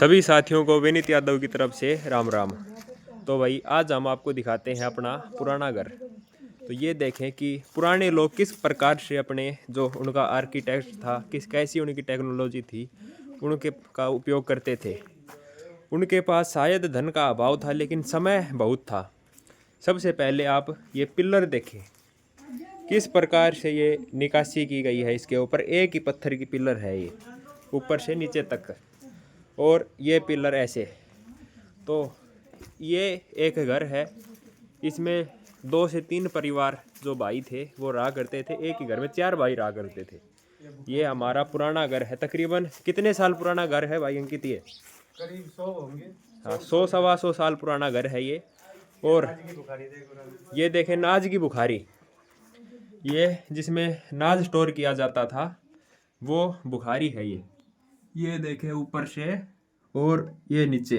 सभी साथियों को विनीत यादव की तरफ से राम राम। तो भाई आज हम आपको दिखाते हैं अपना पुराना घर। तो ये देखें कि पुराने लोग किस प्रकार से अपने जो उनका आर्किटेक्ट था, कैसी उनकी टेक्नोलॉजी थी, उनके का उपयोग करते थे। उनके पास शायद धन का अभाव था लेकिन समय बहुत था। सबसे पहले आप ये पिलर देखें, किस प्रकार से ये निकासी की गई है। इसके ऊपर एक ही पत्थर की पिलर है, ये ऊपर से नीचे तक, और ये पिलर ऐसे। तो ये एक घर है, इसमें 2 से 3 परिवार जो भाई थे वो रहा करते थे। एक ही घर में 4 भाई रहा करते थे। ये हमारा पुराना घर है। तकरीबन कितने साल पुराना घर है भाई अंकित? ये करीब 100 होंगे। हाँ, 100 सवा 100 साल पुराना घर है ये। और ये देखें नाज की बुखारी, ये जिसमें नाज स्टोर किया जाता था वो बुखारी है ये देखें ऊपर से, और ये नीचे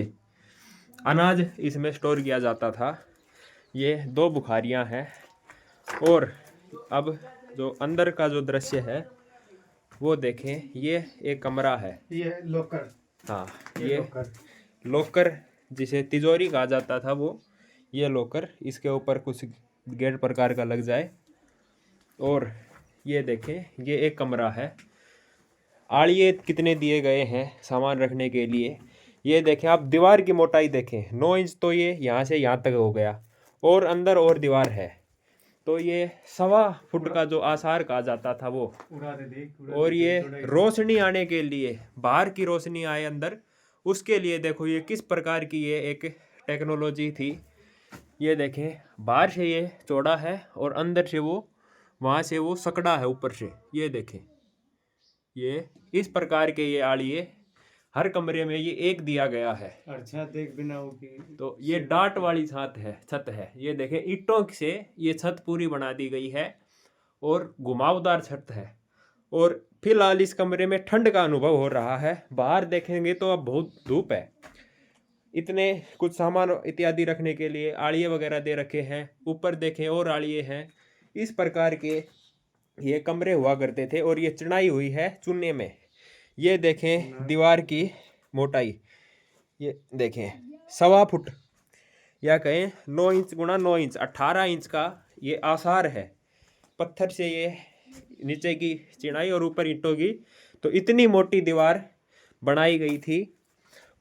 अनाज इसमें स्टोर किया जाता था। ये 2 बुखारियां हैं। और अब जो अंदर का जो दृश्य है वो देखें, ये एक कमरा है। ये लॉकर। हाँ, ये लॉकर जिसे तिजोरी कहा जाता था वो ये लॉकर। इसके ऊपर कुछ गेट प्रकार का लग जाए। और ये देखें, ये एक कमरा है। आड़िए कितने दिए गए हैं सामान रखने के लिए। ये देखें आप, दीवार की मोटाई देखें, 9 इंच। तो ये यहाँ से यहाँ तक हो गया, और अंदर और दीवार है। तो ये 1.25 फुट का जो आसार कहा जाता था वो। और ये रोशनी आने के लिए, बाहर की रोशनी आए अंदर, उसके लिए देखो ये किस प्रकार की ये एक टेक्नोलॉजी थी। ये देखें, बाहर से ये चौड़ा है और अंदर से वो, वहाँ से वो सकड़ा है ऊपर से। ये देखें, ये इस प्रकार के ये आड़िए हर कमरे में ये एक दिया गया है। अच्छा, देख बिना होगी। तो ये डाट वाली छत है। ये देखें, ईंटों से ये छत पूरी बना दी गई है और घुमावदार छत है। और फिलहाल इस कमरे में ठंड का अनुभव हो रहा है। बाहर देखेंगे तो अब बहुत धूप है। इतने कुछ सामान इत्यादि रखने के लिए आड़िए वगैरह दे रखे हैं। ऊपर देखें और आड़िए हैं। इस प्रकार के ये कमरे हुआ करते थे। और ये चिनाई हुई है चूने में। ये देखें दीवार की मोटाई, ये देखें 1.25 फुट, या कहें 9 इंच गुणा 9 इंच, 18 इंच का ये आसार है। पत्थर से ये नीचे की चिनाई और ऊपर ईंटों की। तो इतनी मोटी दीवार बनाई गई थी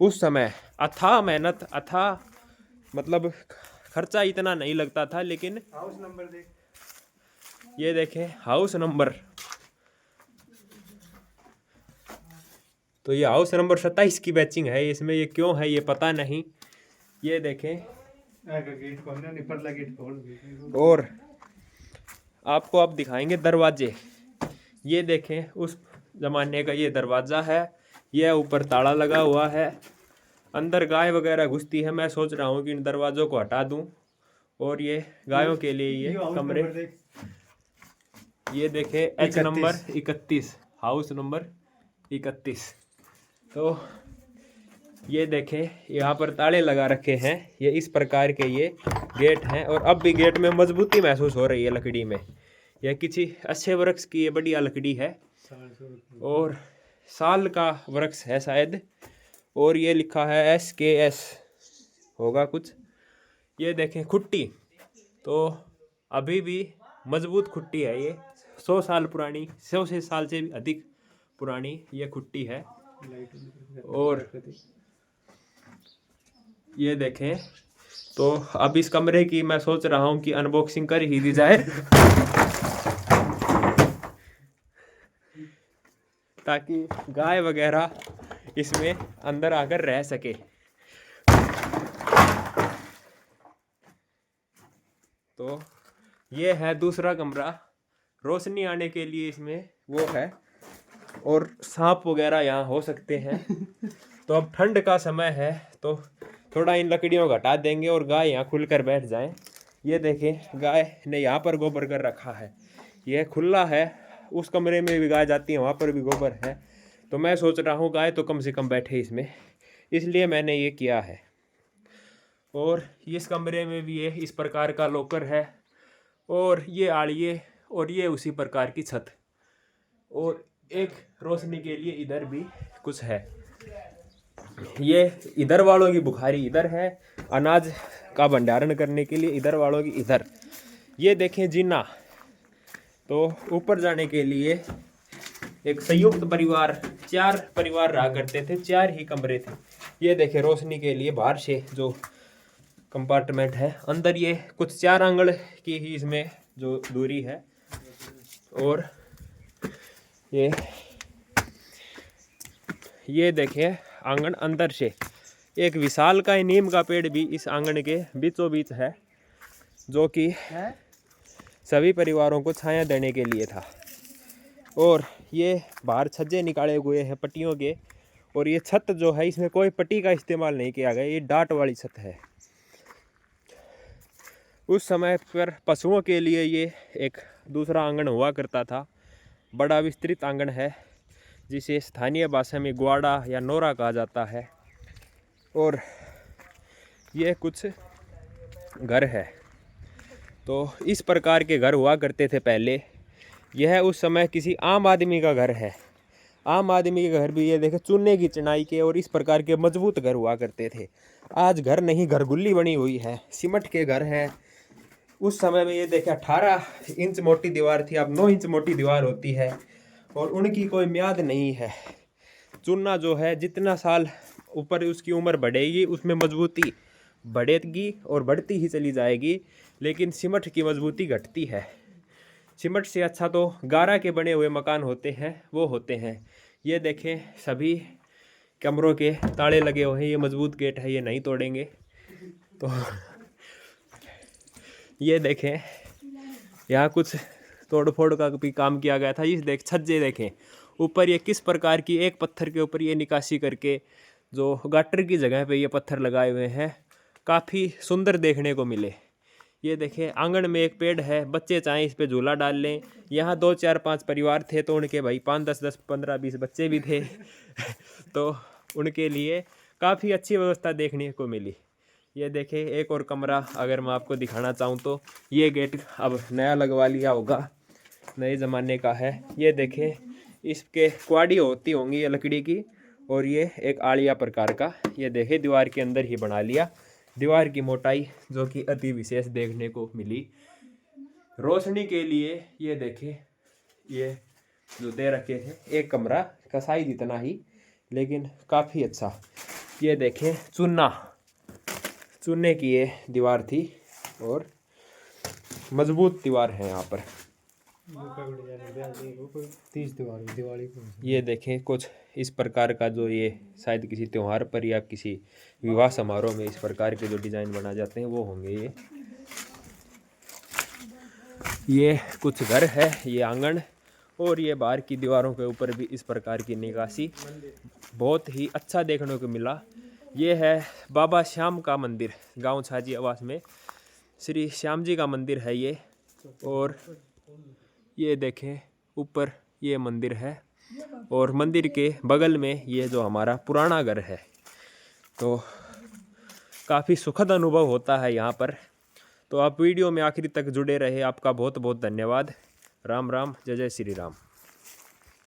उस समय। अथाह मेहनत, अथाह मतलब खर्चा इतना नहीं लगता था। लेकिन हाउस नंबर देख, ये देखें हाउस नंबर। तो ये हाउस नंबर 27 की बैचिंग है। इसमें ये क्यों है ये पता नहीं। ये देखें, गेट खोलना नहीं पड़ता, गेट खोल। और आपको अब दिखाएंगे दरवाजे। ये देखें उस जमाने का ये दरवाज़ा है। यह ऊपर ताला लगा हुआ है। अंदर गाय वगैरह घुसती है। मैं सोच रहा हूँ कि इन दरवाज़ों को हटा दूँ। और ये गायों के लिए ये कमरे। ये देखें एच नंबर 31, हाउस नंबर 31। तो ये देखें यहाँ पर ताले लगा रखे हैं। ये इस प्रकार के ये गेट हैं। और अब भी गेट में मजबूती महसूस हो रही है लकड़ी में। यह किसी अच्छे वृक्ष की ये बढ़िया लकड़ी है, और साल का वृक्ष है शायद। और ये लिखा है SKS होगा कुछ। ये देखें खुट्टी, तो अभी भी मजबूत खुट्टी है ये। 100 साल पुरानी, 100 से साल से भी अधिक पुरानी ये खुट्टी है। और ये देखें, तो अब इस कमरे की मैं सोच रहा हूँ कि अनबॉक्सिंग कर ही दी जाए ताकि गाय वगैरह इसमें अंदर आकर रह सके। तो ये है दूसरा कमरा। रोशनी आने के लिए इसमें वो है, और सांप वगैरह यहाँ हो सकते हैं। तो अब ठंड का समय है तो थोड़ा इन लकड़ियों को हटा देंगे और गाय यहाँ खुलकर बैठ जाएं। ये देखें, गाय ने यहाँ पर गोबर कर रखा है। यह खुला है, उस कमरे में भी गाय जाती है, वहाँ पर भी गोबर है। तो मैं सोच रहा हूँ गाय तो कम से कम बैठे इसमें, इसलिए मैंने ये किया है। और इस कमरे में भी ये इस प्रकार का लॉकर है, और ये आड़िए, और ये उसी प्रकार की छत, और एक रोशनी के लिए इधर भी कुछ है। ये इधर वालों की बुखारी इधर है, अनाज का भंडारण करने के लिए इधर वालों की इधर। ये देखें जीना, तो ऊपर जाने के लिए एक संयुक्त परिवार, 4 परिवार रहा करते थे, 4 ही कमरे थे। ये देखें रोशनी के लिए बाहर से जो कंपार्टमेंट है, अंदर ये कुछ 4 आंगन की ही इसमें जो दूरी है। और ये देखें आंगन अंदर से एक विशाल का नीम का पेड़ भी इस आंगन के बीचों बीच है, जो कि सभी परिवारों को छाया देने के लिए था। और ये बाहर छज्जे निकाले हुए हैं पट्टियों के, और ये छत जो है इसमें कोई पट्टी का इस्तेमाल नहीं किया गया, ये डाट वाली छत है। उस समय पर पशुओं के लिए ये एक दूसरा आंगन हुआ करता था, बड़ा विस्तृत आंगन है, जिसे स्थानीय भाषा में ग्वाड़ा या नोरा कहा जाता है। और ये कुछ घर है, तो इस प्रकार के घर हुआ करते थे पहले। यह उस समय किसी आम आदमी का घर है। आम आदमी के घर भी ये देखे चूने की चिनाई के और इस प्रकार के मजबूत घर हुआ करते थे। आज घर नहीं, घरगुल्ली बनी हुई है, सीमेंट के घर हैं। उस समय में ये देखे 18 इंच मोटी दीवार थी, अब 9 इंच मोटी दीवार होती है, और उनकी कोई म्याद नहीं है। चूना जो है जितना साल ऊपर उसकी उम्र बढ़ेगी उसमें मजबूती बढ़ेगी और बढ़ती ही चली जाएगी, लेकिन सीमेंट की मजबूती घटती है। सीमेंट से अच्छा तो गारा के बने हुए मकान होते हैं, वो होते हैं। ये देखें सभी कमरों के ताले लगे हुए हैं, ये मजबूत गेट है, ये नहीं तोड़ेंगे। तो ये देखें यहाँ कुछ तोड़ फोड़ का भी काम किया गया था। इस छज्जे देखें ऊपर ये किस प्रकार की, एक पत्थर के ऊपर ये निकासी करके जो गाटर की जगह पे ये पत्थर लगाए हुए हैं, काफ़ी सुंदर देखने को मिले। ये देखें आंगन में एक पेड़ है, बच्चे चाहें इस पे झूला डाल लें। यहाँ 2 4 5 परिवार थे, तो उनके भाई 5 10 10 15 20 बच्चे भी थे तो उनके लिए काफ़ी अच्छी व्यवस्था देखने को मिली। ये देखें एक और कमरा अगर मैं आपको दिखाना चाहूँ तो ये गेट अब नया लगवा लिया होगा, नए ज़माने का है। ये देखें इसके क्वाडी होती होंगी ये लकड़ी की, और ये एक आड़िया प्रकार का, ये देखें दीवार के अंदर ही बना लिया। दीवार की मोटाई जो कि अति विशेष देखने को मिली। रोशनी के लिए ये देखें ये जो दे रखे थे, एक कमरा का साइज इतना ही, लेकिन काफ़ी अच्छा। ये देखें चूने की ये दीवार थी और मजबूत दीवार है यहाँ पर। 30 दिवाली को ये देखें कुछ इस प्रकार का, जो ये शायद किसी त्यौहार पर या किसी विवाह समारोह में इस प्रकार के जो डिज़ाइन बना जाते हैं वो होंगे। ये कुछ घर है, ये आंगन, और ये बाहर की दीवारों के ऊपर भी इस प्रकार की निकासी बहुत ही अच्छा देखने को मिला। ये है बाबा श्याम का मंदिर, गांव छाजी आवास में श्री श्याम जी का मंदिर है ये। और ये देखें ऊपर ये मंदिर है, और मंदिर के बगल में ये जो हमारा पुराना घर है। तो काफ़ी सुखद अनुभव होता है यहाँ पर। तो आप वीडियो में आखिरी तक जुड़े रहे, आपका बहुत बहुत धन्यवाद। राम राम, जय जय श्री राम।